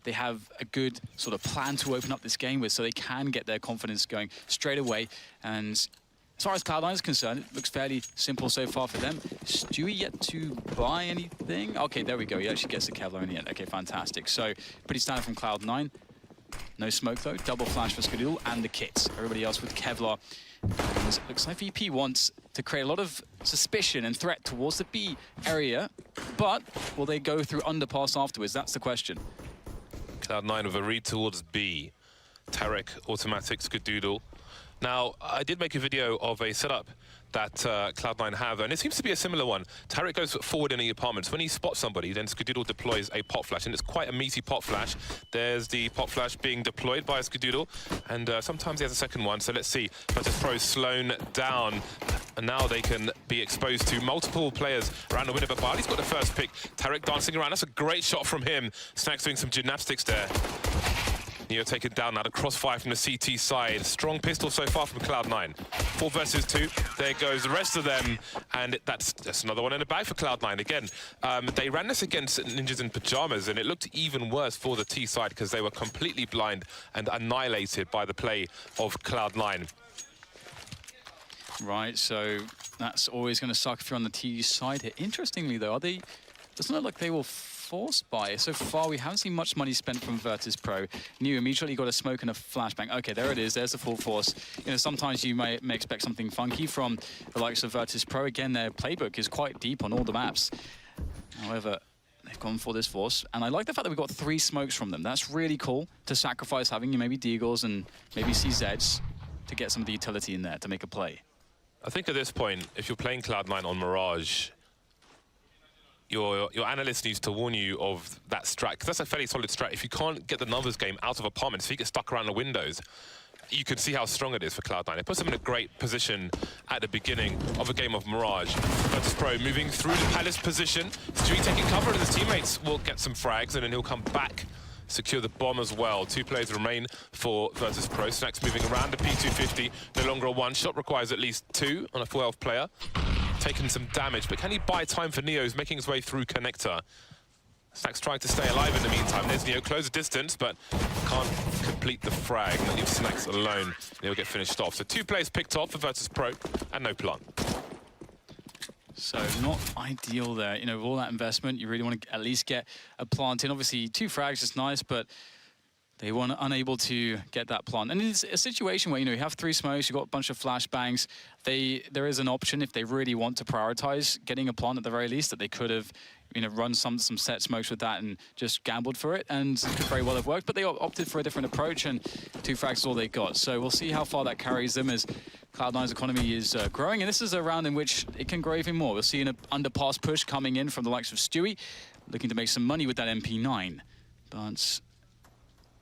they have a good sort of plan to open up this game with, so they can get their confidence going straight away. And as far as Cloud9 is concerned, it looks fairly simple so far for them. Stewie yet to buy anything? Okay, there we go. He actually gets the Kevlar in the end. Okay, fantastic. So pretty standard from Cloud9. No smoke though. Double flash for Skadoodle and the kits. Everybody else with Kevlar. And it looks like VP wants to create a lot of suspicion and threat towards the B area, but will they go through underpass afterwards? That's the question. Cloud9 with a read towards B. Tarik, autimatic, Skadoodle. Now, I did make a video of a setup that Cloud9 have, and it seems to be a similar one. Tarik goes forward in the apartments. When he spots somebody, then Skadoodle deploys a pop flash, and it's quite a meaty pop flash. There's the pop flash being deployed by Skadoodle, and sometimes he has a second one, so let's see. Virtus.Pro slowed down, and now they can be exposed to multiple players around the window, but byali's got the first pick. Tarik dancing around. That's a great shot from him. SNAX doing some gymnastics there. Neo taken down now, the crossfire from the CT side. Strong pistol so far from Cloud9. 4 versus 2. There goes the rest of them. And that's another one in the bag for Cloud9. Again, they ran this against Ninjas in Pajamas, and it looked even worse for the T side because they were completely blind and annihilated by the play of Cloud9. Right, so that's always going to suck if you're on the T side here. Interestingly, though, doesn't look like they will force buy. So far, we haven't seen much money spent from Virtus.Pro. New immediately got a smoke and a flashbang. Okay, there it is. There's the full force. You know, sometimes you may expect something funky from the likes of Virtus.Pro. Again, their playbook is quite deep on all the maps. However, they've gone for this force. And I like the fact that we got 3 smokes from them. That's really cool to sacrifice having you maybe Deagles and maybe CZs to get some of the utility in there to make a play. I think at this point, if you're playing Cloud9 on Mirage, your analyst needs to warn you of that strat, because that's a fairly solid strat. If you can't get the numbers game out of apartments, if you get stuck around the windows, you can see how strong it is for Cloud9. It puts them in a great position at the beginning of a game of Mirage. Virtus.Pro moving through the Palace position. Stewie taking cover, and his teammates will get some frags, and then he'll come back, secure the bomb as well. 2 players remain for Virtus.Pro. SNAX moving around the P250. No longer a one-shot, requires at least 2 on a full health player. Taking some damage, but can he buy time for Neo, who's making his way through Connector? SNAX trying to stay alive in the meantime. There's Neo, close the distance, but can't complete the frag. And that leaves SNAX alone. Neo will get finished off. So 2 players picked off for Virtus.Pro, and no plant. So not ideal there. You know, with all that investment, you really want to at least get a plant in. Obviously, 2 frags is nice, but they were unable to get that plant. And it's a situation where, you know, you have 3 smokes, you've got a bunch of flashbangs. There is an option if they really want to prioritize getting a plant at the very least, that they could have, you know, run some set smokes with that and just gambled for it, and it could very well have worked. But they opted for a different approach, and 2 frags is all they got. So we'll see how far that carries them as Cloud9's economy is growing. And this is a round in which it can grow even more. We'll see an underpass push coming in from the likes of Stewie, looking to make some money with that MP9. But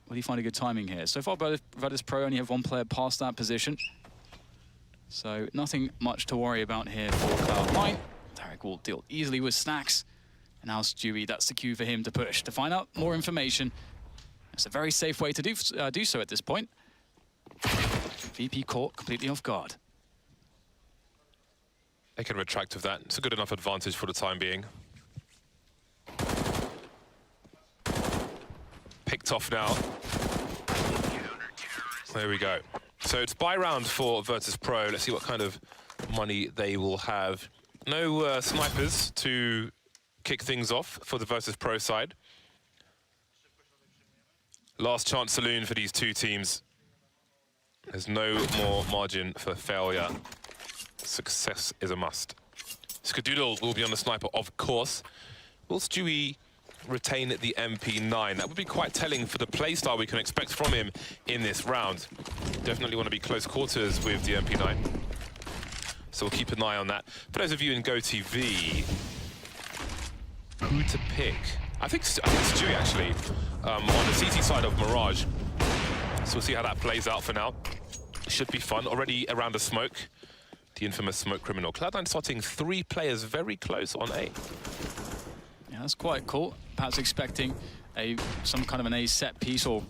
will he find a good timing here? So far, Virtus.Pro only have 1 player past that position. So nothing much to worry about here for Cloud9. Tarik will deal easily with SNAX. And now Stewie, that's the cue for him to push. To find out more information, it's a very safe way to do so at this point. VP caught completely off guard. They can retract with that. It's a good enough advantage for the time being. Picked off now. There we go. So it's buy round for Virtus.Pro. Let's see what kind of money they will have. No snipers to kick things off for the Virtus.Pro side. Last chance saloon for these 2 teams. There's no more margin for failure. Success is a must. Skadoodle will be on the sniper, of course. Will Stewie retain the MP9? That would be quite telling for the playstyle we can expect from him in this round. Definitely want to be close quarters with the MP9. So we'll keep an eye on that. For those of you in GoTV, who to pick? I think Stewie, actually, on the CT side of Mirage. So we'll see how that plays out for now. Should be fun. Already around the smoke. The infamous smoke criminal. Cloud9 spotting 3 players very close on A. Yeah, that's quite cool. Perhaps expecting some kind of an A set piece or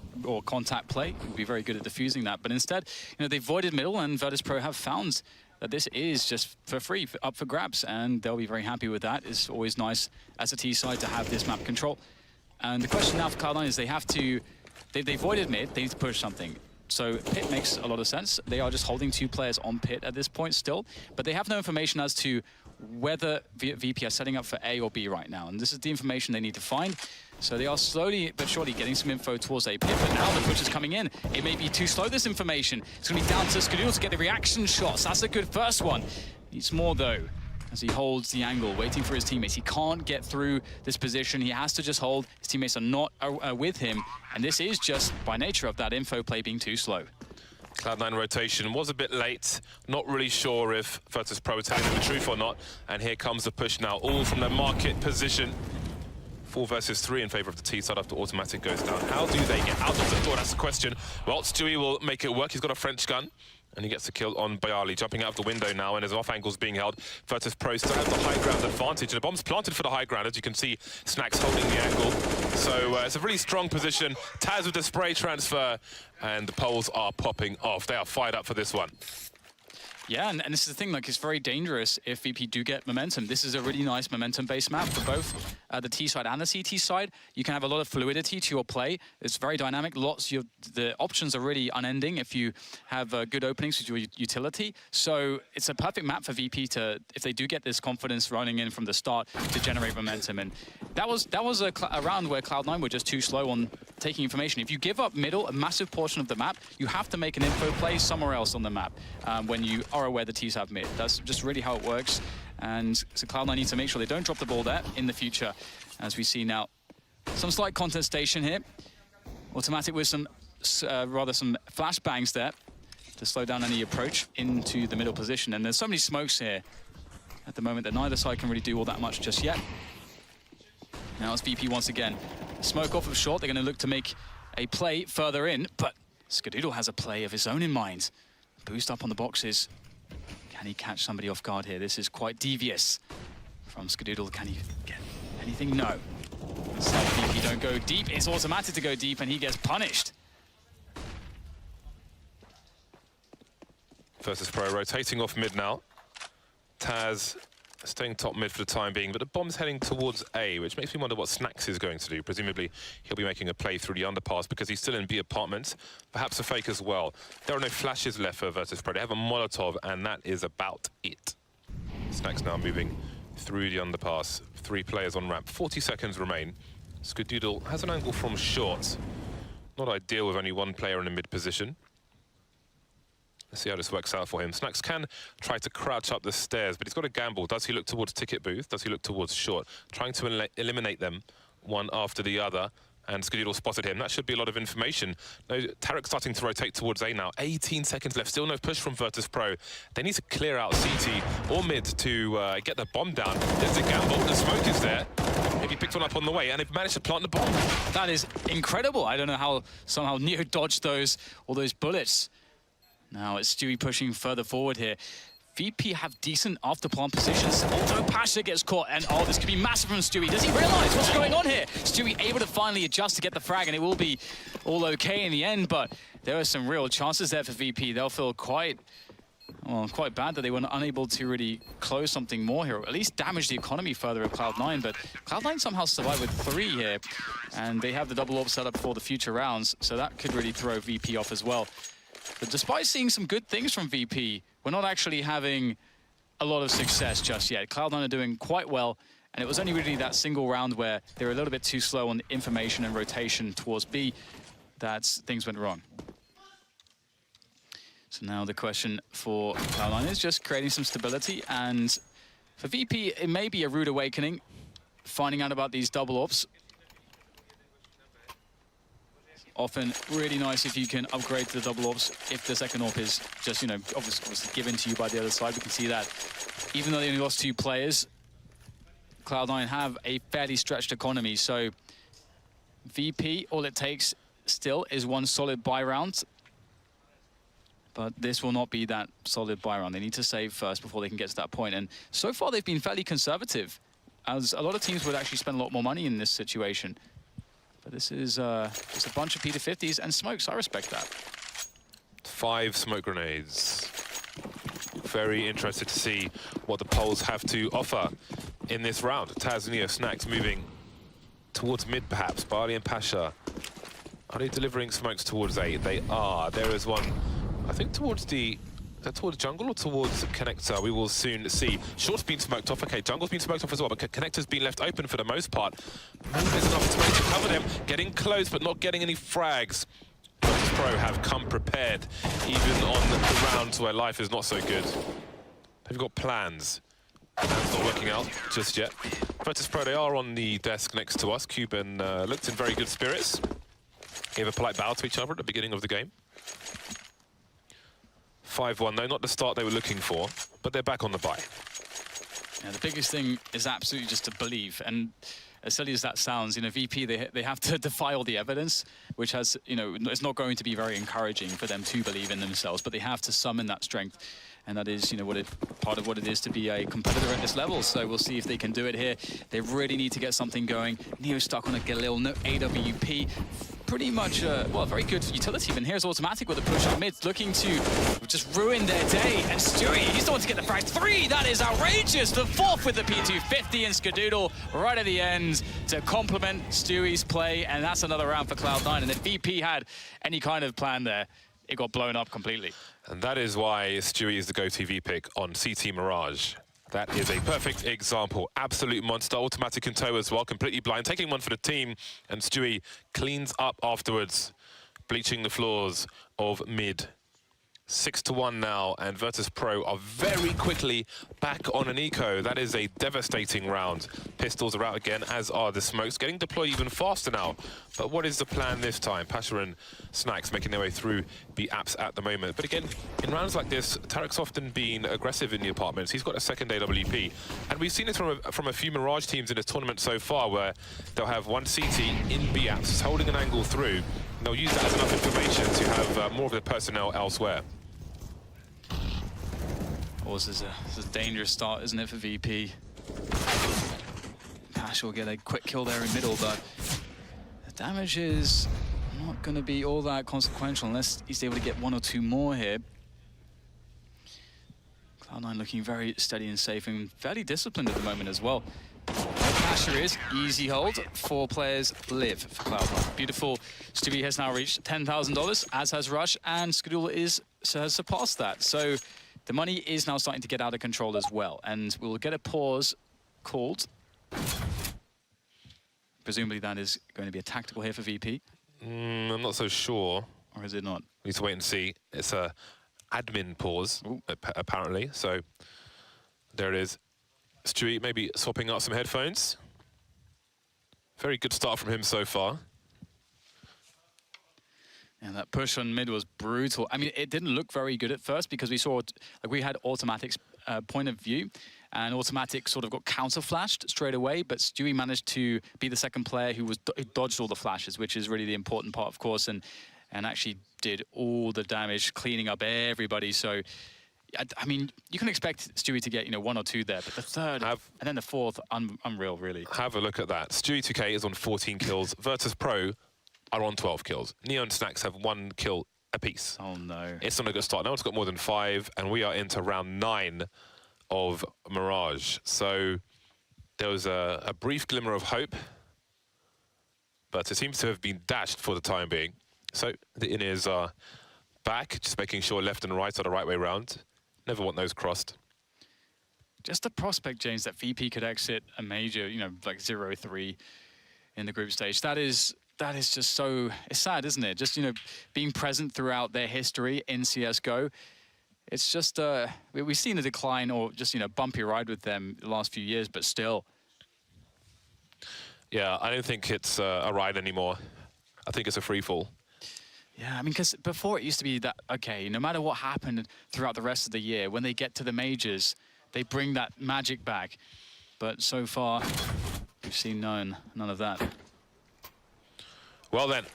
contact play. Would be very good at defusing that. But instead, you know, they voided middle, and Virtus.Pro have found that this is just for free, up for grabs, and they'll be very happy with that. It's always nice as a T side to have this map control. And the question now for Cloud9 is they avoided mid, they need to push something. So pit makes a lot of sense. They are just holding 2 players on pit at this point still, but they have no information as to whether VP are setting up for A or B right now. And this is the information they need to find. So they are slowly but surely getting some info towards A pit, but now the push is coming in. It may be too slow, this information. It's going to be down to Skadoodle to get the reaction shots. That's a good first one. Needs more though, as he holds the angle, waiting for his teammates. He can't get through this position. He has to just hold. His teammates are not with him. And this is just by nature of that info play being too slow. Cloud9 rotation was a bit late. Not really sure if Virtus.Pro were telling them the truth or not. And here comes the push now, all from the market position. 4 versus 3 in favor of the T side after autimatic goes down. How do they get out of the door? That's the question. Well, Stewie will make it work. He's got a French gun. And he gets the kill on byali, jumping out of the window now, and his off angle's being held. Virtus.Pro still has the high ground advantage, and the bomb's planted for the high ground. As you can see, SNAX holding the angle. So it's a really strong position. Taz with the spray transfer, and the poles are popping off. They are fired up for this one. Yeah, and this is the thing, like, it's very dangerous if VP do get momentum. This is a really nice momentum-based map for both the T side and the CT side. You can have a lot of fluidity to your play. It's very dynamic. The options are really unending if you have good openings with your utility. So it's a perfect map for VP to, if they do get this confidence running in from the start, to generate momentum. And that was a round where Cloud9 were just too slow on taking information. If you give up middle, a massive portion of the map, you have to make an info play somewhere else on the map when you are aware the T's have mid. That's just really how it works. And so Cloud9 needs to make sure they don't drop the ball there in the future. As we see now, some slight contestation here. autimatic with some flashbangs there to slow down any approach into the middle position. And there's so many smokes here at the moment that neither side can really do all that much just yet. Now it's VP once again. Smoke off of short. They're going to look to make a play further in, but Skadoodle has a play of his own in mind. Boost up on the boxes. Can he catch somebody off guard here? This is quite devious from Skadoodle. Can he get anything? No. So VP don't go deep. It's autimatic to go deep, and he gets punished. Virtus.Pro rotating off mid now. Taz staying top mid for the time being, but the bomb's heading towards A, which makes me wonder what SNAX is going to do. Presumably, he'll be making a play through the underpass because he's still in B apartments. Perhaps a fake as well. There are no flashes left for Virtus.Pro. They have a Molotov, and that is about it. SNAX now moving through the underpass. 3 players on ramp. 40 seconds remain. Skadoodle has an angle from short. Not ideal with only 1 player in the mid position. Let's see how this works out for him. SNAX can try to crouch up the stairs, but he's got a gamble. Does he look towards ticket booth? Does he look towards short? Trying to eliminate them one after the other. And Skadoodle spotted him. That should be a lot of information. No, Tarik starting to rotate towards A now. 18 seconds left. Still no push from Virtus.Pro. They need to clear out CT or mid to get the bomb down. There's a gamble. The smoke is there. Maybe picked one up on the way, and they've managed to plant the bomb. That is incredible. I don't know how somehow Neo dodged all those bullets. Now it's Stewie pushing further forward here. VP have decent after-plant positions. Although Pasha gets caught, and oh, this could be massive from Stewie. Does he realize what's going on here? Stewie able to finally adjust to get the frag, and it will be all okay in the end, but there are some real chances there for VP. They'll feel quite bad that they were unable to really close something more here, or at least damage the economy further of Cloud9, but Cloud9 somehow survived with 3 here, and they have the double orb set up for the future rounds, so that could really throw VP off as well. But despite seeing some good things from VP, we're not actually having a lot of success just yet. Cloud9 are doing quite well, and it was only really that single round where they were a little bit too slow on information and rotation towards B that things went wrong. So now the question for Cloud9 is just creating some stability, and for VP, it may be a rude awakening, finding out about these double orbs. Often really nice if you can upgrade to the double orbs if the second orb is just, you know, obviously given to you by the other side. We can see that even though they only lost 2 players, Cloud9 have a fairly stretched economy. So VP, all it takes still is 1 solid buy round. But this will not be that solid buy round. They need to save first before they can get to that point. And so far they've been fairly conservative, as a lot of teams would actually spend a lot more money in this situation. But this is just a bunch of P250s and smokes. I respect that. 5 smoke grenades. Very interested to see what the Poles have to offer in this round. Taz, Neo, SNAX moving towards mid, perhaps. byali and Pasha. Are they delivering smokes towards A? They are. There is one, I think, towards the... towards jungle or towards connector? We will soon see. Short's been smoked off. Okay, jungle's been smoked off as well, but connector's been left open for the most part. There's enough space to cover them. Getting close, but not getting any frags. Virtus.Pro have come prepared, even on the rounds where life is not so good. They've got plans. Plans not working out just yet. Virtus.Pro, they are on the desk next to us. Cuban looked in very good spirits. Gave a polite bow to each other at the beginning of the game. 5-1, though, not the start they were looking for, but they're back on the bye. Yeah, the biggest thing is absolutely just to believe. And as silly as that sounds, you know, VP, they have to defy all the evidence, which has, you know, it's not going to be very encouraging for them to believe in themselves, but they have to summon that strength. And that is, you know, part of what it is to be a competitor at this level. So we'll see if they can do it here. They really need to get something going. Neo stuck on a Galil, no AWP. Pretty much, well, very good utility. And here's autimatic with a push on mid, looking to just ruin their day. And Stewie, he's the one to get the frag 3. That is outrageous. The 4th with the P250 and Skadoodle right at the end to complement Stewie's play. And that's another round for Cloud9. And if VP had any kind of plan there, it got blown up completely. And that is why Stewie is the go-TV pick on CT Mirage. That is a perfect example. Absolute monster. Autimatic in tow as well, completely blind. Taking one for the team, and Stewie cleans up afterwards, bleaching the floors of mid. 6-1 now, and Virtus.Pro are very quickly back on an eco. That is a devastating round. Pistols are out again, as are the smokes. Getting deployed even faster now. But what is the plan this time? Pasha and SNAX making their way through the apps at the moment. But again, in rounds like this, Tarik's often been aggressive in the apartments. He's got a second AWP. And we've seen this from a few Mirage teams in this tournament so far, where they'll have one CT in B apps, holding an angle through. And they'll use that as enough information to have more of their personnel elsewhere. Oh, this is a dangerous start, isn't it, for VP? Pash will get a quick kill there in middle, but the damage is not going to be all that consequential unless he's able to get 1 or 2 more here. Cloud9 looking very steady and safe and fairly disciplined at the moment as well. Pasha is easy hold. 4 players live for Cloud9. Beautiful. Stewie has now reached $10,000, as has Rush, and Skadoodle has surpassed that. So the money is now starting to get out of control as well, and we'll get a pause called. Presumably that is going to be a tactical here for VP. I'm not so sure. Or is it not? We need to wait and see. It's a admin pause, apparently. So there it is. Stewie maybe swapping out some headphones. Very good start from him so far. And that push on mid was brutal. I mean, it didn't look very good at first because we saw, like, we had autimatic's point of view, and autimatic sort of got counter-flashed straight away, but Stewie managed to be the second player who dodged all the flashes, which is really the important part, of course, and actually did all the damage, cleaning up everybody. So, I mean, you can expect Stewie to get, you know, 1 or 2 there, but the third and then the 4th, unreal, really. Have a look at that. Stewie 2K is on 14 kills. Virtus.Pro are on 12 kills. Neo and SNAX have 1 kill apiece. Oh no. It's not a good start. No one's got more than 5, and we are into round 9 of Mirage. So there was a brief glimmer of hope, but it seems to have been dashed for the time being. So the in-ears are back, just making sure left and right are the right way round. Never want those crossed. Just the prospect, James, that VP could exit a major, you know, like 0-3 in the group stage. That is just so, it's sad, isn't it? Just, you know, being present throughout their history in CSGO. It's just, we've seen a decline or just, you know, bumpy ride with them the last few years, but still. Yeah, I don't think it's a ride anymore. I think it's a free fall. Yeah, I mean, because before it used to be that, okay, no matter what happened throughout the rest of the year, when they get to the majors, they bring that magic back. But so far, we've seen none of that. Well then,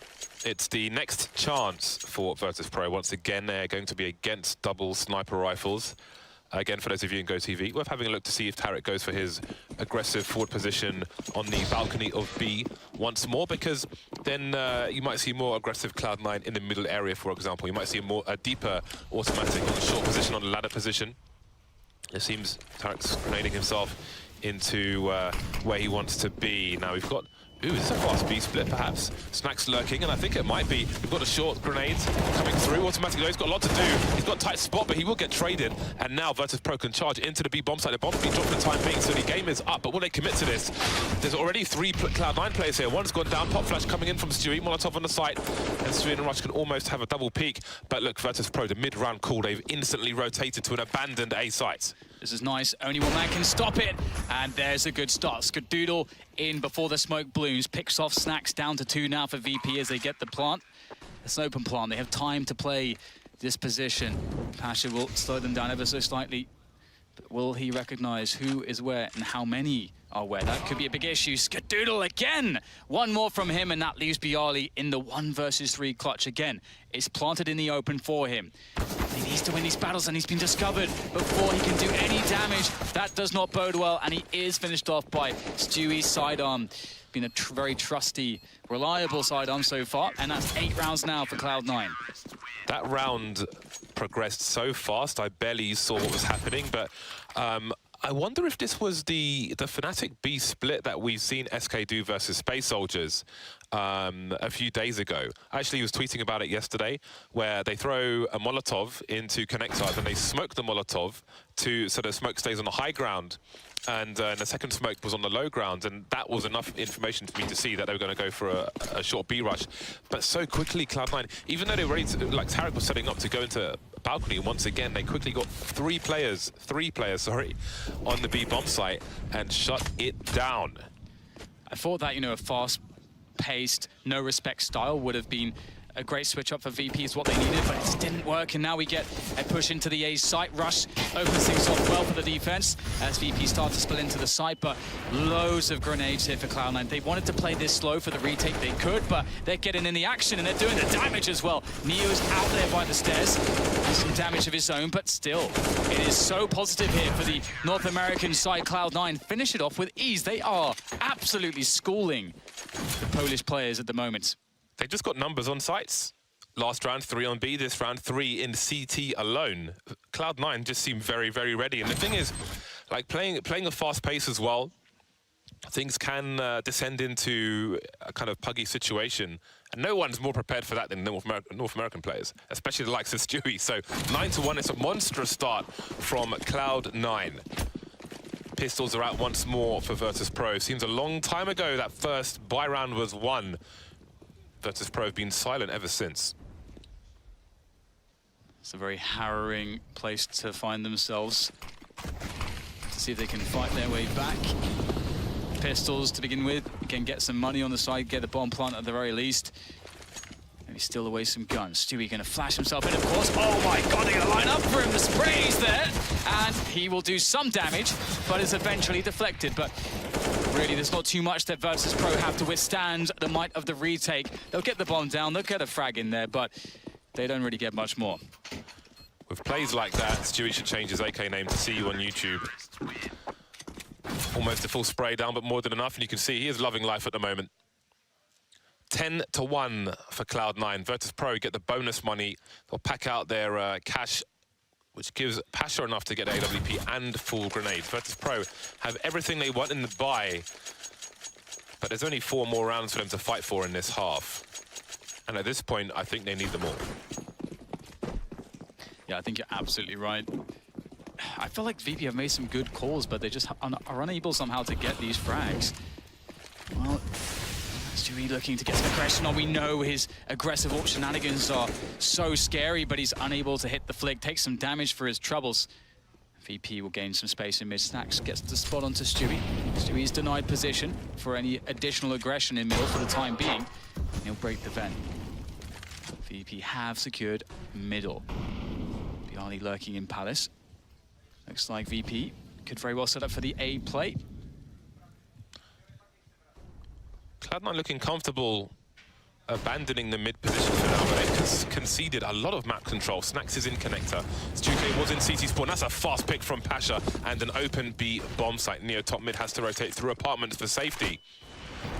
it's the next chance for Virtus.Pro. Once again, they're going to be against double sniper rifles. Again, for those of you in GoTV, worth having a look to see if Tarik goes for his aggressive forward position on the balcony of B once more, because then you might see more aggressive Cloud9 in the middle area, for example. You might see a deeper autimatic on the short position, on the ladder position. It seems Tarik's grenading himself into where he wants to be. Now, we've got Ooh, is this a fast B split, perhaps? SNAX lurking, and I think it might be. We've got a short grenade coming through. Autimatic, he's got a lot to do. He's got a tight spot, but he will get traded. And now Virtus.Pro can charge into the B bomb site. The bomb's been dropped for the time being, so the game is up. But will they commit to this? There's already 3 Cloud9 players here. One's gone down. Pop flash coming in from Stewie. Molotov on the site. And Stewie and Rush can almost have a double peek. But look, Virtus.Pro, the mid-round call, they've instantly rotated to an abandoned A site. This is nice. Only one man can stop it. And there's a good start. Skadoodle in before the smoke blooms. Picks off SNAX, down to 2 now for VP as they get the plant. It's an open plant. They have time to play this position. Pasha will slow them down ever so slightly. But will he recognize who is where and how many are where? That could be a big issue. Skadoodle again! One more from him, and that leaves byali in the 1 versus 3 clutch again. It's planted in the open for him. He needs to win these battles, and he's been discovered before he can do any damage. That does not bode well, and he is finished off by Stewie's sidearm. Been a very trusty, reliable sidearm so far, and that's 8 rounds now for Cloud9. That round progressed so fast, I barely saw what was happening, but I wonder if this was the Fnatic B split that we've seen SK do versus Space Soldiers a few days ago. I actually was tweeting about it yesterday, where they throw a Molotov into connector, then they smoke the Molotov so the smoke stays on the high ground, and the second smoke was on the low ground, and that was enough information for me to see that they were going to go for a short B rush. But so quickly, Cloud9, even though they were ready to, like Tarik was setting up to go into balcony once again, they quickly got three players, on the B bomb site and shut it down. I thought that, you know, a fast-paced, no-respect style would have been a great switch up for VP is what they needed, but it just didn't work, and now we get a push into the A site. Rush opens things off well for the defense as VP start to spill into the site, but loads of grenades here for Cloud9. They wanted to play this slow for the retake, they could, but they're getting in the action and they're doing the damage as well. Neo's out there by the stairs, has some damage of his own, but still, it is so positive here for the North American side. Cloud9 finish it off with ease. They are absolutely schooling the Polish players at the moment. They just got numbers on sites. Last round, 3 on B. This round, 3 in CT alone. Cloud9 just seem very, very ready. And the thing is, like playing a fast pace as well, things can descend into a kind of puggy situation. And no one's more prepared for that than North American players, especially the likes of Stewie. So 9-1, it's a monstrous start from Cloud9. Pistols are out once more for Virtus.Pro. Seems a long time ago that first buy round was won. Virtus.Pro have been silent ever since. It's a very harrowing place to find themselves. To see if they can fight their way back. Pistols to begin with. Again, get some money on the side, get a bomb plant at the very least. Maybe steal away some guns. Stewie going to flash himself in, of course. Oh my god, they're going to line up for him. The spray's there. And he will do some damage, but is eventually deflected. But really, there's not too much that Virtus.Pro have to withstand the might of the retake. They'll get the bomb down, they'll get a frag in there, but they don't really get much more. With plays like that, Stewie should change his AK name to See You on YouTube. Almost a full spray down, but more than enough, and you can see he is loving life at the moment. 10-1 for Cloud9. Virtus.Pro get the bonus money. They'll pack out their cash, which gives Pasha enough to get AWP and full grenade. Virtus.Pro have everything they want in the buy, but there's only 4 more rounds for them to fight for in this half. And at this point, I think they need them all. Yeah, I think you're absolutely right. I feel like VP have made some good calls, but they just are unable somehow to get these frags. Well, Stewie looking to get some aggression on. We know his aggressive AWP shenanigans are so scary, but he's unable to hit the flick, take some damage for his troubles. VP will gain some space in mid. SNAX gets the spot onto Stewie. Stewie's denied position for any additional aggression in middle for the time being. He'll break the vent. VP have secured middle. byali lurking in Palace. Looks like VP could very well set up for the A play. Cloud9 looking comfortable abandoning the mid position for now, but they've conceded a lot of map control. SNAX is in connector. Stuke was in CT spawn. That's a fast pick from Pasha and an open B bomb site. Neo top mid has to rotate through apartments for safety.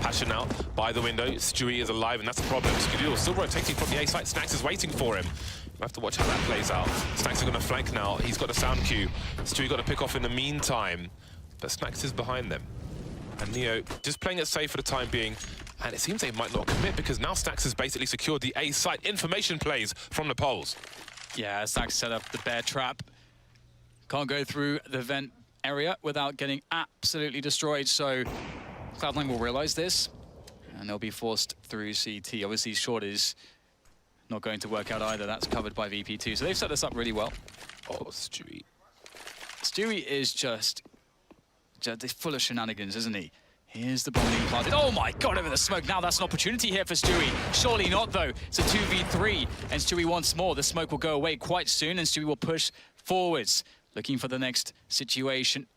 Pasha now by the window. Stewie is alive, and that's the problem. Skadoodle still rotating from the A site. SNAX is waiting for him. We'll have to watch how that plays out. SNAX are going to flank now. He's got a sound cue. Stewie got to pick off in the meantime, but SNAX is behind them. And Neo just playing it safe for the time being. And it seems they might not commit because now SNAX has basically secured the A site. Information plays from the poles. Yeah, SNAX set up the bear trap. Can't go through the vent area without getting absolutely destroyed. So Cloud9 will realize this, and they'll be forced through CT. Obviously, short is not going to work out either. That's covered by VP2. So they've set us up really well. Oh, Stewie. Stewie is just full of shenanigans, isn't he? Here's the bomb being planted. Oh my god, over the smoke. Now that's an opportunity here for Stewie. Surely not, though. It's a 2v3, and Stewie wants more. The smoke will go away quite soon, and Stewie will push forwards, looking for the next situation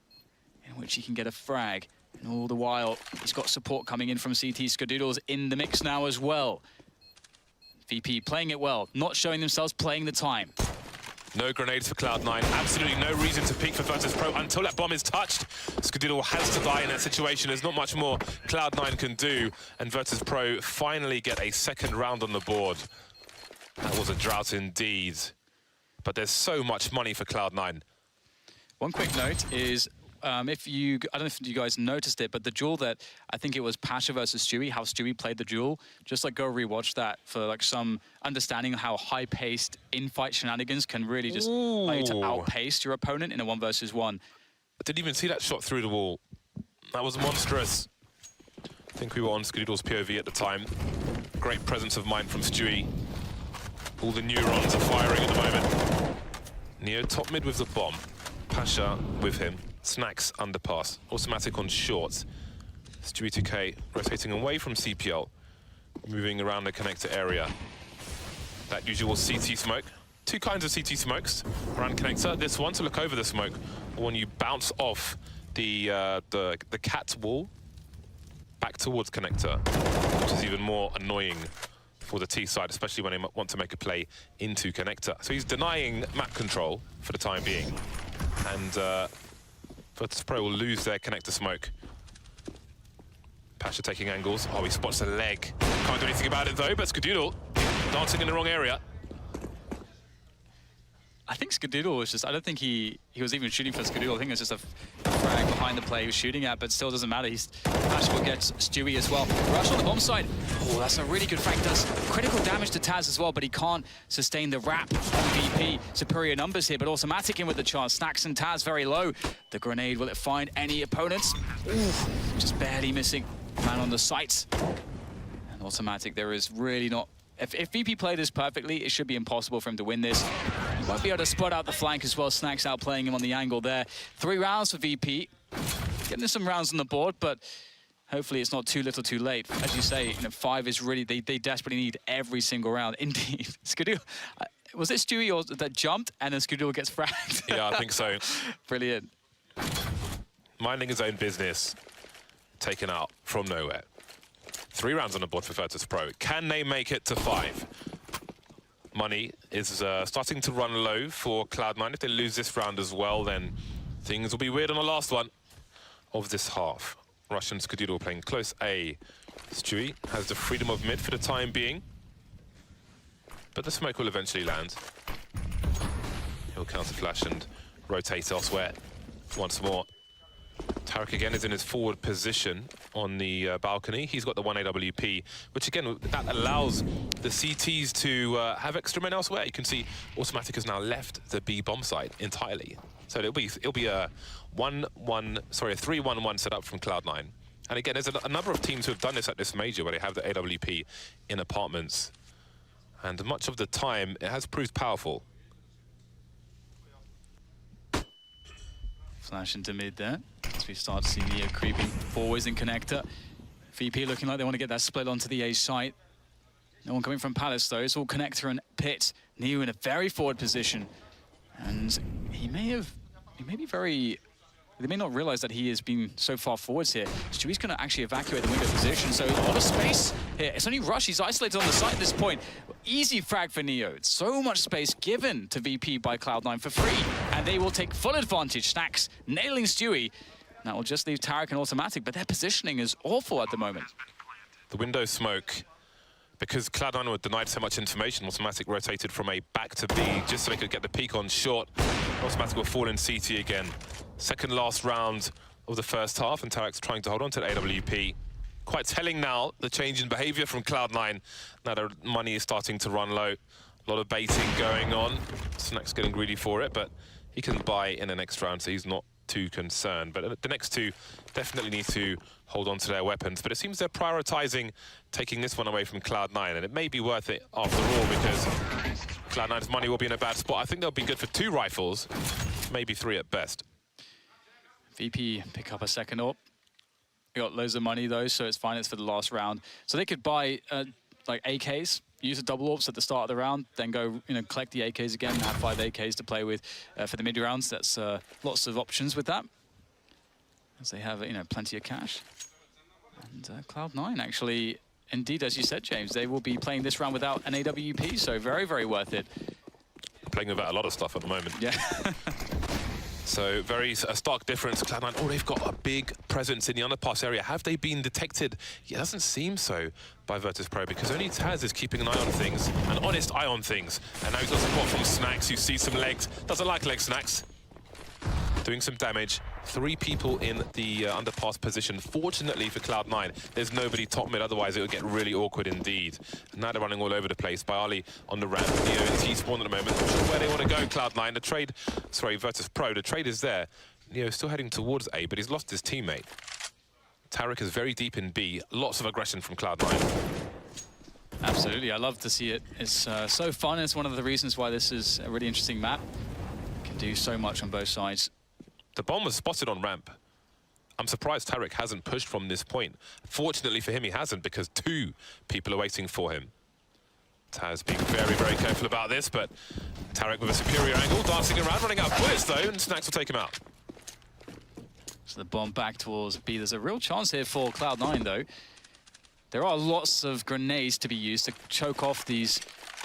in which he can get a frag. And all the while, he's got support coming in from CT. Skadoodle's in the mix now as well. VP playing it well, not showing themselves, playing the time. No grenades for Cloud9. Absolutely no reason to peek for Virtus.Pro until that bomb is touched. Skadoodle has to die in that situation. There's not much more Cloud9 can do. And Virtus.Pro finally get a second round on the board. That was a drought indeed. But there's so much money for Cloud9. One quick note is, I don't know if you guys noticed it, but the duel that, I think it was Pasha versus Stewie, how Stewie played the duel, just like go rewatch that for like some understanding of how high-paced in-fight shenanigans can really just allow you to outpace your opponent in a 1v1. I didn't even see that shot through the wall. That was monstrous. I think we were on Skadoodle's POV at the time. Great presence of mind from Stewie. All the neurons are firing at the moment. Neo top mid with the bomb. Pasha with him. SNAX underpass, autimatic on shorts. Stewie 2K rotating away from CPL, moving around the connector area. That usual CT smoke. Two kinds of CT smokes around connector. This one to look over the smoke, or when you bounce off the cat wall back towards connector, which is even more annoying for the T side, especially when they want to make a play into connector. So he's denying map control for the time being, and Virtus.Pro will lose their connector smoke. Pasha taking angles. Oh, he spots a leg. Can't do anything about it though, but Skadoodle dancing in the wrong area. I think Skadoodle was just, I don't think he was even shooting for Skadoodle. I think it was just a frag behind the play he was shooting at, but still doesn't matter. Pasha will get Stewie as well. Rush on the bomb side. Oh, that's a really good frag. Does critical damage to Taz as well, but he can't sustain the wrap on VP. Superior numbers here, but autimatic in with the chance. SNAX and Taz very low. The grenade, will it find any opponents? Ooh, just barely missing. Man on the sights. And autimatic, there is really not... If VP played this perfectly, it should be impossible for him to win this. He won't be able to spot out the flank as well. SNAX outplaying him on the angle there. 3 rounds for VP. Getting some rounds on the board, but hopefully it's not too little too late. As you say, 5 is really, they desperately need every single round. Indeed. Skadoodle, was it Stewie or that jumped and then Skadoodle gets fragged? Yeah, I think so. Brilliant. Minding his own business. Taken out from nowhere. 3 rounds on the board for Virtus.Pro. Can they make it to 5? Money is starting to run low for Cloud9. If they lose this round as well, then things will be weird on the last one of this half. Russian Skadoodle playing close A. Stewie has the freedom of mid for the time being, but the smoke will eventually land. He'll counter flash and rotate elsewhere once more. Tarik again is in his forward position on the balcony. He's got the 1 AWP, which again, that allows the CTs to have extra men elsewhere. You can see autimatic has now left the B bomb site entirely. So it'll be a 3-1-1 setup from Cloud9. And again, there's a number of teams who have done this at this major where they have the AWP in apartments. And much of the time, it has proved powerful. Flash into mid there, as we start to see Neo creeping forwards in connector. VP looking like they want to get that split onto the A site. No one coming from Palace though, it's all connector and pit. Neo in a very forward position. And they may not realize that he has been so far forwards here. Stewie's going to actually evacuate the window position, so a lot of space here. It's only Rush, he's isolated on the site at this point. Easy frag for Neo. So much space given to VP by Cloud9 for free, and they will take full advantage. SNAX nailing Stewie. That will just leave Tarik and autimatic, but their positioning is awful at the moment. The window smoke, because Cloud9 were denied so much information, autimatic rotated from A back to B just so they could get the peek on short. Autimatic will fall in CT again. Second last round of the first half, and Tarik's trying to hold on to the AWP. Quite telling now, the change in behavior from Cloud9. Now their money is starting to run low. A lot of baiting going on. SNAX getting greedy for it, but he can buy in the next round, so he's not too concerned. But the next two definitely need to hold on to their weapons. But it seems they're prioritizing taking this one away from Cloud9, and it may be worth it after all, because Cloud9's money will be in a bad spot. I think they'll be good for 2 rifles, maybe 3 at best. VP pick up a second up. They got loads of money though, so it's fine. It's for the last round. So they could buy like AKs, use the double orbs at the start of the round, then go, collect the AKs again, and have 5 AKs to play with for the mid rounds. That's lots of options with that, as they have, plenty of cash. And Cloud9 actually, indeed, as you said, James, they will be playing this round without an AWP, so very, very worth it. Playing without a lot of stuff at the moment. Yeah. So a stark difference. Cloud9, oh, they've got a big presence in the underpass area. Have they been detected? Yeah, it doesn't seem so by Virtus.Pro, because only Taz is keeping an eye on things, an honest eye on things. And now he's got support from SNAX. You see some legs. Doesn't like leg SNAX. Doing some damage. 3 people in the underpass position. Fortunately for Cloud9, there's nobody top mid, otherwise it would get really awkward indeed. And now they're running all over the place. byali on the ramp. Neo in T-spawn at the moment. Not sure where they want to go, Cloud9. The trade, sorry, Virtus.Pro, the trade is there. Neo still heading towards A, but he's lost his teammate. Tarik is very deep in B. Lots of aggression from Cloud9. Absolutely, I love to see it. It's so fun. It's one of the reasons why this is a really interesting map. Can do so much on both sides. The bomb was spotted on ramp. I'm surprised Tarik hasn't pushed from this point. Fortunately for him, he hasn't, because 2 people are waiting for him. Taz being very, very careful about this, but Tarik with a superior angle, dancing around, running out of bullets though, and SNAX will take him out. So the bomb back towards B. There's a real chance here for Cloud9 though. There are lots of grenades to be used to choke off these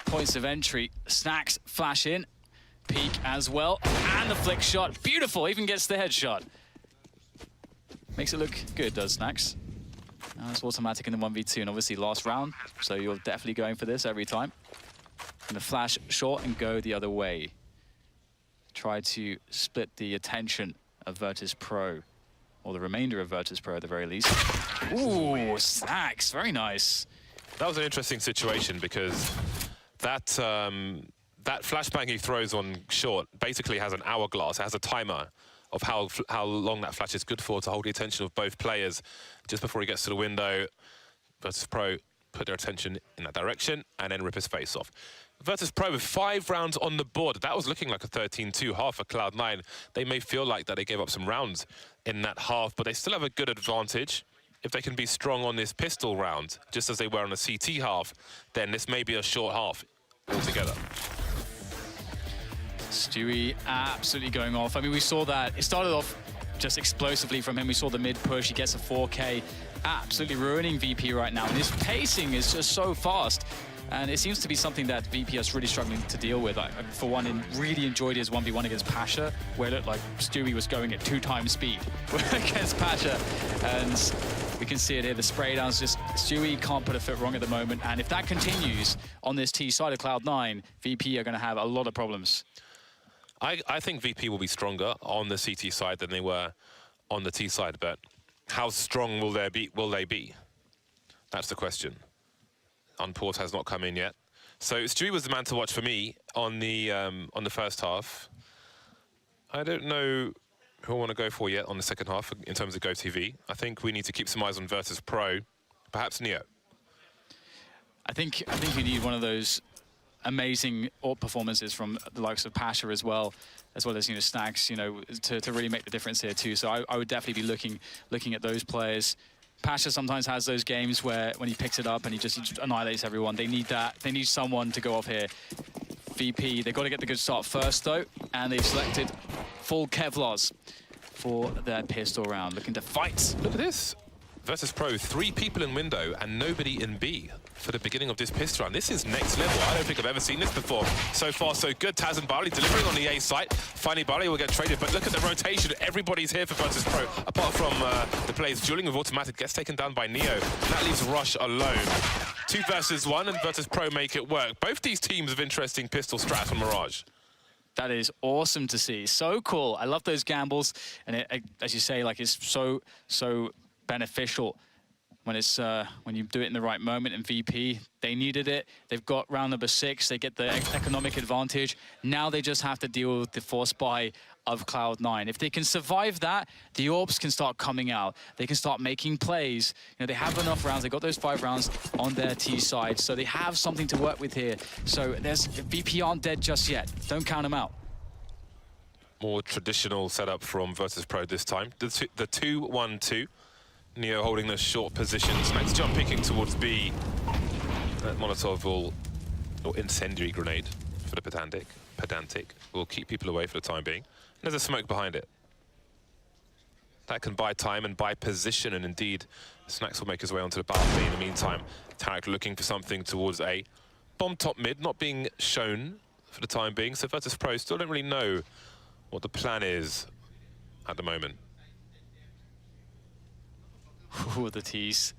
points of entry. SNAX flash in. Peek as well, and the flick shot. Beautiful, even gets the headshot. Makes it look good, does SNAX. Now it's autimatic in the 1v2, and obviously last round, so you're definitely going for this every time. And the flash short and go the other way. Try to split the attention of Virtus.Pro, or the remainder of Virtus.Pro at the very least. Ooh, SNAX, very nice. That was an interesting situation, because that flashbang he throws on short basically has an hourglass. It has a timer of how long that flash is good for to hold the attention of both players. Just before he gets to the window, Virtus.Pro put their attention in that direction and then rip his face off. Virtus.Pro with 5 rounds on the board. That was looking like a 13-2 half for Cloud9. They may feel like that they gave up some rounds in that half, but they still have a good advantage. If they can be strong on this pistol round, just as they were on the CT half, then this may be a short half altogether. Stewie absolutely going off. I mean, we saw that. It started off just explosively from him. We saw the mid push. He gets a 4K. Absolutely ruining VP right now. And his pacing is just so fast. And it seems to be something that VP is really struggling to deal with. I, for one, really enjoyed his 1v1 against pasha, where it looked like Stewie was going at 2 times speed against pasha. And we can see it here. The spray downs, just Stewie can't put a foot wrong at the moment. And if that continues on this T side of Cloud9, VP are going to have a lot of problems. I think VP will be stronger on the CT side than they were on the T side, but how strong will they be? That's the question. Unport has not come in yet. So Stewie was the man to watch for me on the first half. I don't know who I want to go for yet on the second half in terms of GoTV. I think we need to keep some eyes on Virtus.Pro, perhaps Neo. I think you need one of those amazing AWP performances from the likes of pasha as well as SNAX, to really make the difference here too. So I would definitely be looking at those players. pasha sometimes has those games where when he picks it up and he just annihilates everyone. They need that. They need someone to go off here. VP, they've got to get the good start first though, and they've selected full Kevlars for their pistol round, looking to fight. Look at this. Virtus.Pro, 3 people in window and nobody in B for the beginning of this pistol round. This is next level. I don't think I've ever seen this before. So far, so good. Taz and byali delivering on the A site. Finally, byali will get traded, but look at the rotation. Everybody's here for Virtus.Pro, apart from the players dueling with autimatic. Gets taken down by Neo. And that leaves Rush alone. 2 versus 1, and Virtus.Pro make it work. Both these teams have interesting pistol strats on Mirage. That is awesome to see. So cool. I love those gambles. And as you say, like, it's so beneficial when it's when you do it in the right moment. In VP, they needed it. They've got round number 6. They get the economic advantage. Now they just have to deal with the force buy of Cloud9. If they can survive that, the orbs can start coming out. They can start making plays. You know, they have enough rounds. They got those 5 rounds on their T side, so they have something to work with here. So VP aren't dead just yet. Don't count them out. More traditional setup from Virtus.Pro this time. The 2-1-2. Neo holding the short position. SNAX jump picking towards B. That Molotov or incendiary grenade for the pedantic will keep people away for the time being. And there's a smoke behind it. That can buy time and buy position, and indeed, SNAX will make his way onto the balcony. In the meantime, tarik looking for something towards A. Bomb top mid, not being shown for the time being, so Virtus.Pro still don't really know what the plan is at the moment. Ooh, the tease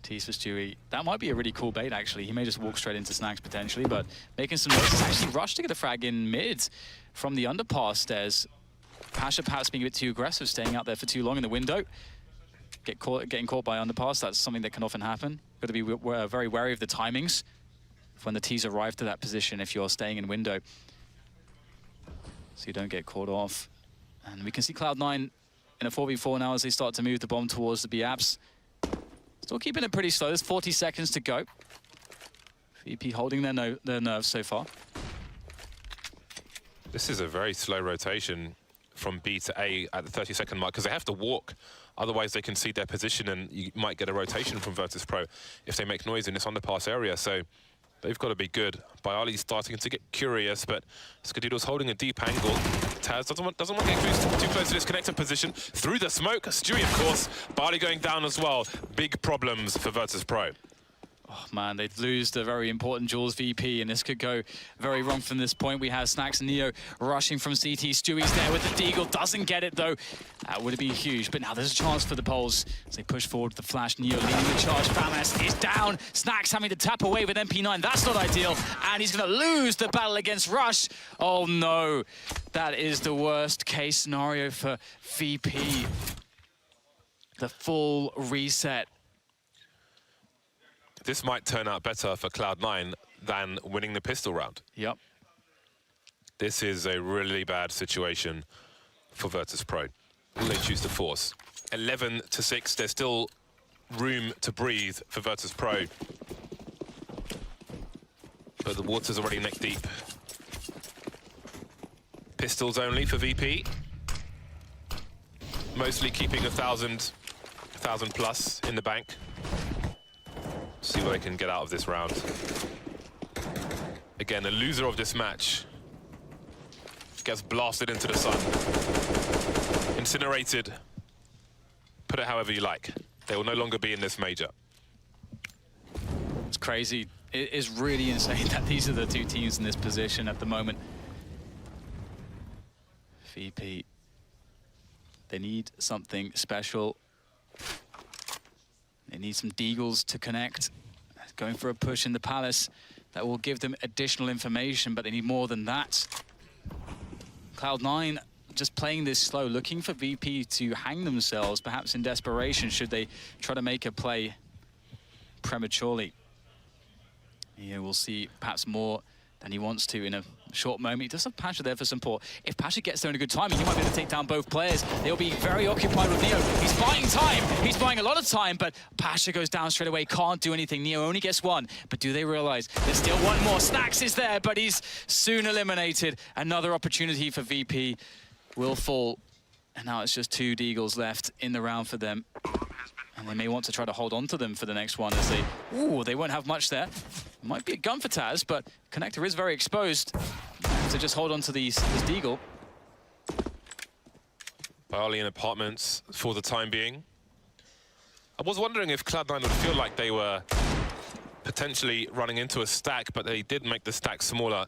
for Stewie. That might be a really cool bait, actually. He may just walk straight into SNAX potentially, but making some noise. He's actually rushed to get a frag in mid from the underpass stairs. pasha perhaps being a bit too aggressive, staying out there for too long in the window. Getting caught by underpass, that's something that can often happen. Got to be very wary of the timings when the T's arrive to that position if you're staying in window, so you don't get caught off. And we can see Cloud9 in a 4v4 now as they start to move the bomb towards the B-apps. Still keeping it pretty slow. There's 40 seconds to go. VP holding their nerves so far. This is a very slow rotation from B to A at the 30-second mark, because they have to walk. Otherwise, they can see their position, and you might get a rotation from Virtus.Pro if they make noise in this underpass area. So they've got to be good. byali's starting to get curious, but Skadoodle's holding a deep angle. Taz doesn't want to get too close to this connector position. Through the smoke, Stewie, of course. byali going down as well. Big problems for Virtus.Pro. Oh man, they'd lose the very important Jules VP, and this could go very wrong from this point. We have SNAX and Neo rushing from CT. Stewie's there with the deagle, doesn't get it though. That would have been huge, but now there's a chance for the Poles as they push forward with the flash. Neo leading the charge. Famas is down. SNAX having to tap away with MP9. That's not ideal, and he's going to lose the battle against Rush. Oh no, that is the worst case scenario for VP. The full reset. This might turn out better for Cloud9 than winning the pistol round. Yep. This is a really bad situation for Virtus.Pro. Will they choose to force? 11-6, there's still room to breathe for Virtus.Pro. But the water's already neck deep. Pistols only for VP. Mostly keeping 1,000 plus in the bank. See what they can get out of this round. Again, the loser of this match gets blasted into the sun. Incinerated. Put it however you like. They will no longer be in this major. It's crazy. It is really insane that these are the two teams in this position at the moment. VP. They need something special. They need some deagles to connect. Going for a push in the Palace. That will give them additional information, but they need more than that. Cloud9 just playing this slow, looking for VP to hang themselves, perhaps in desperation, should they try to make a play prematurely. Yeah, we'll see perhaps more than he wants to in a short moment. He does have pasha there for support. If pasha gets there in a good timing, he might be able to take down both players. They'll be very occupied with Neo. He's buying time. He's buying a lot of time, but pasha goes down straight away. Can't do anything. Neo only gets one. But do they realize there's still one more? SNAX is there, but he's soon eliminated. Another opportunity for VP will fall. And now it's just 2 deagles left in the round for them. And they may want to try to hold on to them for the next one as they won't have much there. Might be a gun for Taz, but connector is very exposed. So just hold on to this deagle. byali in apartments for the time being. I was wondering if Cloud9 would feel like they were potentially running into a stack, but they did make the stack smaller,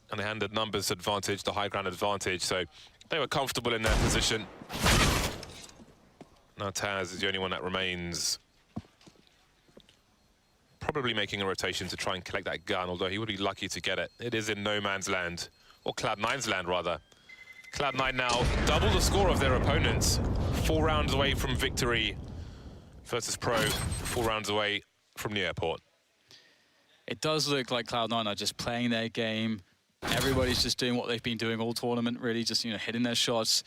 and they had the numbers advantage, the high ground advantage, so they were comfortable in their position. Now Taz is the only one that remains. Probably making a rotation to try and collect that gun, although he would be lucky to get it. It is in no man's land or Cloud9's land rather. Cloud9 now double the score of their opponents. 4 rounds away from victory. Virtus.Pro 4 rounds away from the airport. It does look like Cloud9 are just playing their game. Everybody's just doing what they've been doing all tournament, really, just, you know, hitting their shots,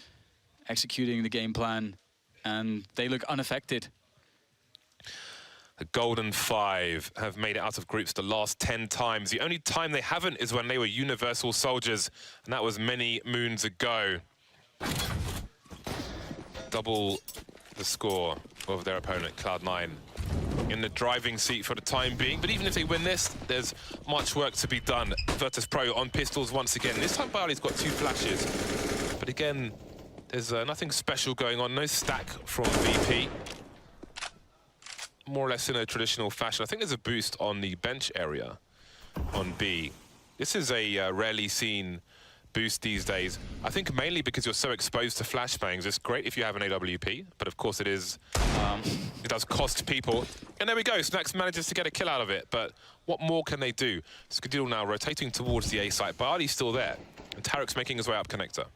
executing the game plan, and they look unaffected. The Golden Five have made it out of groups the last 10 times. The only time they haven't is when they were Universal Soldiers, and that was many moons ago. Double the score of their opponent, Cloud9, in the driving seat for the time being. But even if they win this, there's much work to be done. Virtus.Pro on pistols once again. This time byali's got 2 flashes. But again, there's nothing special going on. No stack from VP. More or less in a traditional fashion. I think there's a boost on the bench area on B. This is a rarely seen boost these days. I think mainly because you're so exposed to flashbangs. It's great if you have an AWP, but of course it is. It does cost people. And there we go. SNAX manages to get a kill out of it. But what more can they do? Skadoodle now rotating towards the A site. byali's still there, and Tarik's making his way up connector.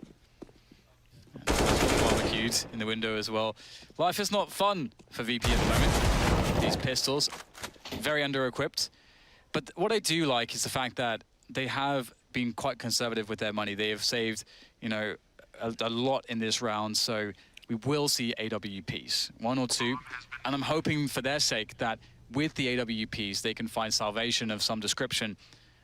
Barbecued in the window as well. Life is not fun for VP at the moment. These pistols, very under-equipped. But what I do like is the fact that they have been quite conservative with their money. They have saved, you know, a lot in this round, so we will see AWPs, 1 or 2. And I'm hoping for their sake that with the AWPs, they can find salvation of some description,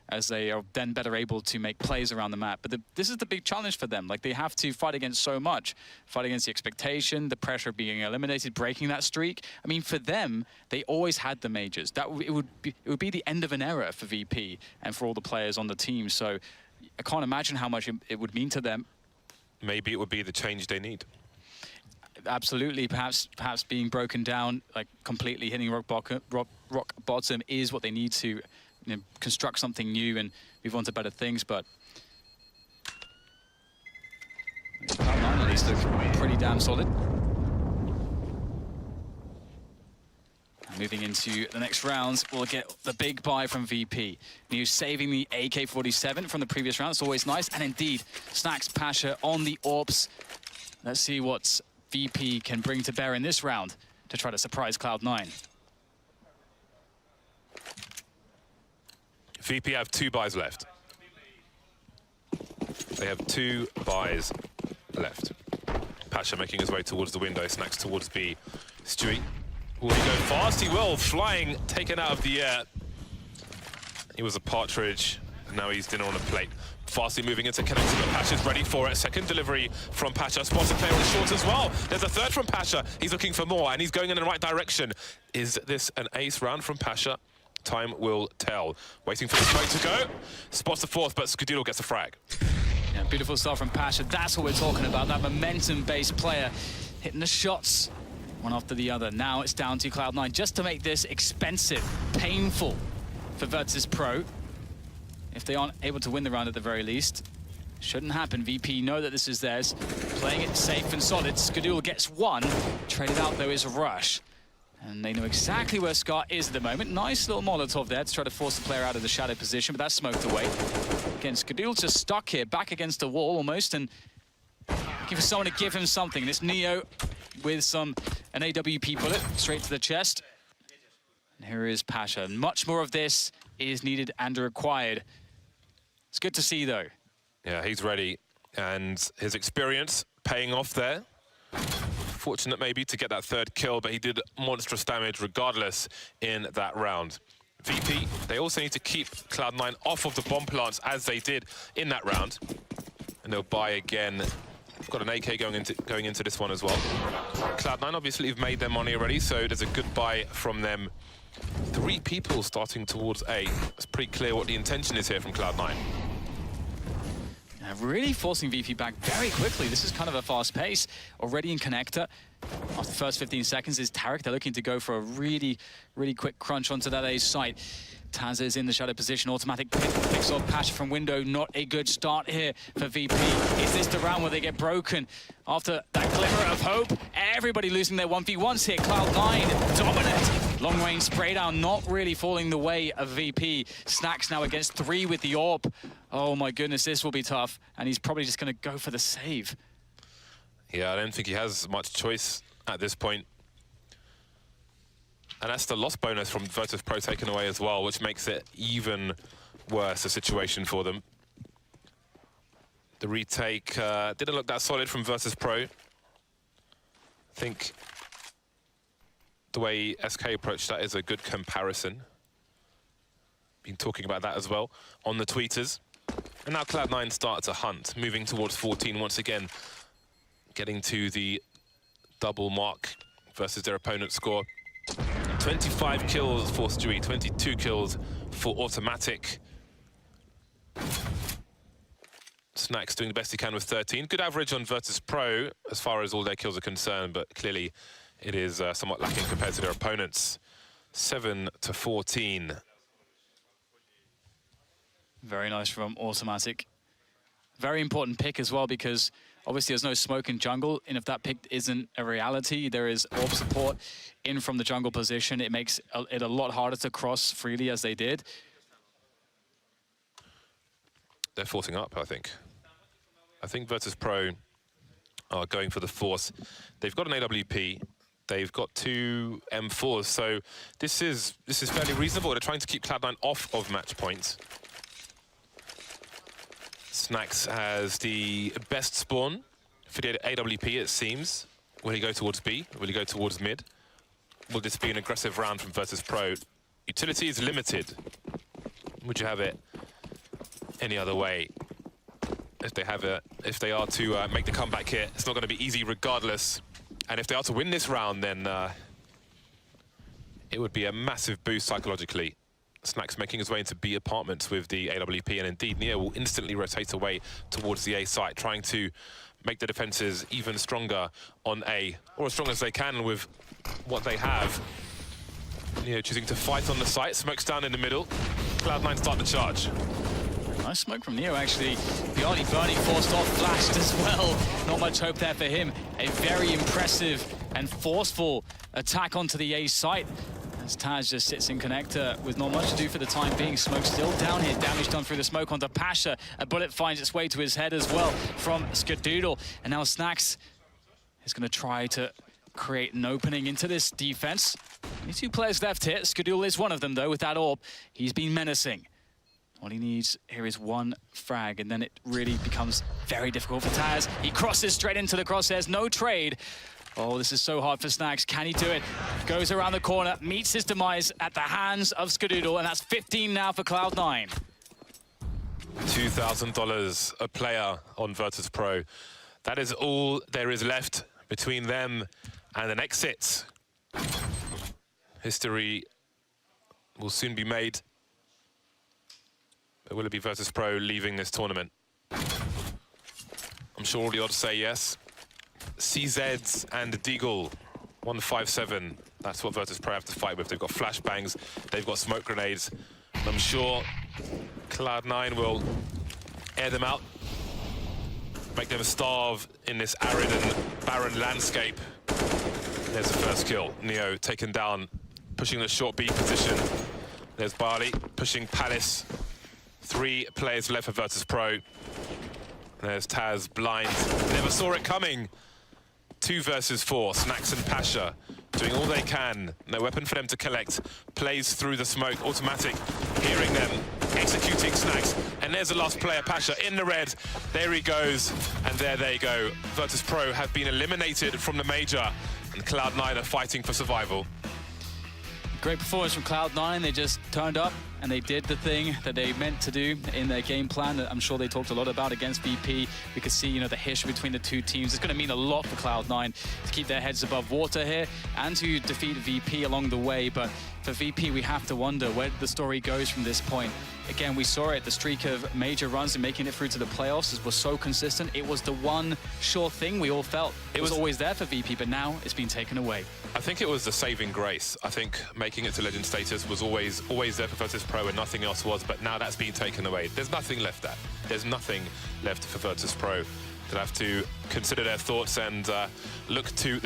as they are then better able to make plays around the map. But this is the big challenge for them. Like, they have to fight against so much. Fight against the expectation, the pressure of being eliminated, breaking that streak. I mean, for them, they always had the majors. It would be the end of an era for VP and for all the players on the team. So I can't imagine how much it would mean to them. Maybe it would be the change they need. Absolutely, perhaps being broken down, like completely hitting rock bottom is what they need to, you know, construct something new and move on to better things. But Cloud9 at least look pretty damn solid. Moving into the next rounds, we'll get the big buy from VP. New saving the AK-47 from the previous round. It's always nice. And indeed, SNAX Pasha on the AWPs. Let's see what VP can bring to bear in this round to try to surprise Cloud9. VP have 2 buys left. They have 2 buys left. Pasha making his way towards the window, SNAX towards B. Stewie, will he go fast? He will, flying, taken out of the air. He was a partridge, now he's dinner on a plate. Fastly moving into connecting, but Pasha's ready for it. Second delivery from Pasha. Spots a player on short as well. There's a third from Pasha. He's looking for more, and he's going in the right direction. Is this an ace round from Pasha? Time will tell. Waiting for the smoke to go. Spots the fourth, but Skadoodle gets a frag. Yeah, beautiful stuff from Pasha. That's what we're talking about, that momentum-based player hitting the shots one after the other. Now it's down to Cloud9 just to make this expensive, painful for Virtus.Pro. If they aren't able to win the round at the very least, shouldn't happen. VP know that this is theirs. Playing it safe and solid. Skadoodle gets 1. Traded out, though, is Rush. And they know exactly where Scar is at the moment. Nice little Molotov there to try to force the player out of the shadow position, but that's smoked away. Again, Skadoodle just stuck here, back against the wall almost, and looking for someone to give him something. This Neo with an AWP bullet straight to the chest. And here is Pasha. Much more of this is needed and required. It's good to see, though. Yeah, he's ready, and his experience paying off there. Fortunate maybe to get that 3rd kill, but he did monstrous damage regardless in that round. VP, they also need to keep Cloud9 off of the bomb plants as they did in that round. And they'll buy again. Got an AK going into this one as well. Cloud9 obviously have made their money already, so there's a good buy from them. 3 people starting towards A. It's pretty clear what the intention is here from Cloud9. Really forcing VP back very quickly. This is kind of a fast pace. Already in connector. After the first 15 seconds is Tarik. They're looking to go for a really quick crunch onto that A site. Taz is in the shadow position. Automatic picks off Pasha from window. Not a good start here for VP. Is this the round where they get broken? After that glimmer of hope, everybody losing their 1v1s here. Cloud9 dominant. Long range spray down, not really falling the way of VP. SNAX now against 3 with the AWP. Oh my goodness, this will be tough. And he's probably just going to go for the save. Yeah, I don't think he has much choice at this point. And that's the loss bonus from Virtus.Pro taken away as well, which makes it even worse a situation for them. The retake didn't look that solid from Virtus.Pro. I think the way SK approached that is a good comparison. Been talking about that as well on the tweeters. And now Cloud9 start to hunt, moving towards 14 once again, getting to the double mark versus their opponent's score. 25 kills for Stewie, 22 kills for autimatic. SNAX doing the best he can with 13. Good average on Virtus.Pro as far as all their kills are concerned, but clearly it is somewhat lacking compared to their opponents. 7-14. Very nice from autimatic. Very important pick as well, because obviously there's no smoke in jungle, and if that pick isn't a reality, there is AWP support in from the jungle position. It makes it a lot harder to cross freely as they did. They're forcing up, I think. I think Virtus.Pro are going for the force. They've got an AWP. They've got 2 M4s, so this is fairly reasonable. They're trying to keep Cloud9 off of match points. SNAX has the best spawn for the AWP, it seems. Will he go towards B? Will he go towards mid? Will this be an aggressive round from Virtus.Pro? Utility is limited. Would you have it any other way? If they are to make the comeback here, it's not going to be easy regardless. And if they are to win this round, then it would be a massive boost psychologically. SNAX making his way into B apartments with the AWP, and indeed Neo will instantly rotate away towards the A site, trying to make the defenses even stronger on A, or as strong as they can with what they have. Neo choosing to fight on the site, smokes down in the middle. Cloud9 start the charge. Nice smoke from Neo, actually. byali burning, forced off, flashed as well. Not much hope there for him. A very impressive and forceful attack onto the A site, as Taz just sits in connector with not much to do for the time being. Smoke still down here. Damage done through the smoke onto pasha. A bullet finds its way to his head as well from Skadoodle. And now SNAX is going to try to create an opening into this defense. Only 2 players left here. Skadoodle is one of them, though, with that AWP. He's been menacing. All he needs here is 1 frag, and then it really becomes very difficult for Taz. He crosses straight into the crosshairs, no trade. Oh, this is so hard for SNAX. Can he do it? Goes around the corner, meets his demise at the hands of Skadoodle, and that's 15 now for Cloud9. $2,000 a player on Virtus.Pro. That is all there is left between them and an exit. History will soon be made. But will it be Virtus.Pro leaving this tournament? I'm sure all the odds say yes. CZs and Deagle, 157. That's what Virtus.Pro have to fight with. They've got flashbangs, they've got smoke grenades. I'm sure Cloud9 will air them out, make them starve in this arid and barren landscape. There's the first kill. Neo taken down, pushing the short B position. There's byali pushing Palace. 3 players left for Virtus.Pro. There's Taz, blind. Never saw it coming. 2 versus 4. SNAX and pasha doing all they can. No weapon for them to collect. Plays through the smoke. autimatic hearing them, executing SNAX. And there's the last player, pasha, in the red. There he goes. And there they go. Virtus.Pro have been eliminated from the major. And Cloud9 are fighting for survival. Great performance from Cloud9. They just turned up and they did the thing that they meant to do in their game plan that I'm sure they talked a lot about against VP. We could see, the history between the 2 teams. It's going to mean a lot for Cloud9 to keep their heads above water here and to defeat VP along the way. But for VP, we have to wonder where the story goes from this point. Again, we saw it, the streak of major runs and making it through to the playoffs was so consistent. It was the one sure thing we all felt. It was always there for VP, but now it's been taken away. I think it was the saving grace. I think making it to legend status was always there for Virtus.Pro and nothing else was, but now that's been taken away. There's nothing left there. There's nothing left for Virtus.Pro. They'll have to consider their thoughts and look to the